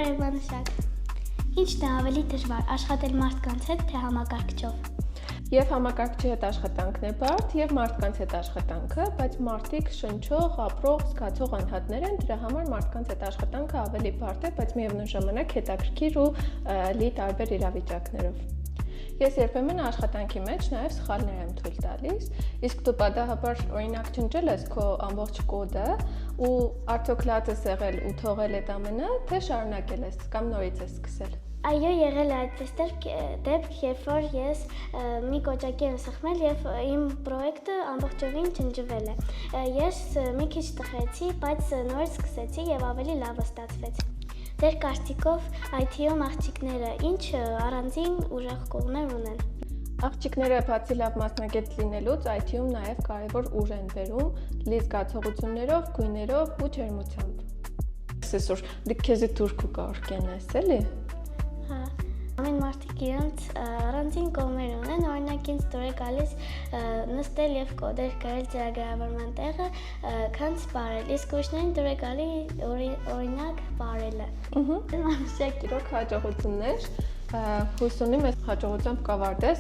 Բարև Մանուշակ։ Ինչն է ավելի դժվար, աշխատել մարդկանց հետ, թե համակարգչով։ Եվ համակարգչի հետ աշխատանքն է բարդ, եւ մարդկանց հետ աշխատանքը, բայց մարդիկ շնչող, ապրող, զգացող անհատներ են, դրա համար մարդկանց հետ աշխատանքը ավելի բարդ է, բայց միևնույն ժամանակ հետաքրքիր ու լի տարբեր իրավիճակներով։ Ես երբեմն աշխատանքի մեջ նաև սխալներ եմ թույլ տալիս, իսկ դու պատահաբար օրինակ չնջել ես քո ամբողջ կոդը ու արդյոք լաց ես եղել ու թողել այդ ամենը, թե շարունակել ես կամ նորից ես սկսել։ Այո, եղել է այդպես դեպք, երբ որ ես մի կոճակի եմ սխմել եւ իմ պրոյեկտը ամբողջովին չնջվել է։ Ես մի քիչ տխրեցի, բայց նորից սկսեցի եւ ավելի լավ ստացվեց։ Ձեր կարծիքով IT-ում աղջիկները ինչ առանձին ուժեղ կողմեր ունեն։ Աղջիկները բացի լավ մասնագետ լինելուց IT-ում նաև կարևոր ուժ են բերում լի զգացողություններով, գույներով ու ջերմությամբ։ Այսօր դու քեզ թուրքու կարող կենես, էլի։ Հա, ամեն մարդիկ իրենց առանձին կողմեր ունեն, օրինակ ինձ դուր է գալիս նստել եւ կոդեր գրել ծրագրավորման տեղը, քան սպառել, իսկ ուրիշներին դուր է գալի օրինակ սպառելը։ Մանուշակ, իրոք հաջողություններ, հույս ունեմ այս հաջողությամբ կավարտես։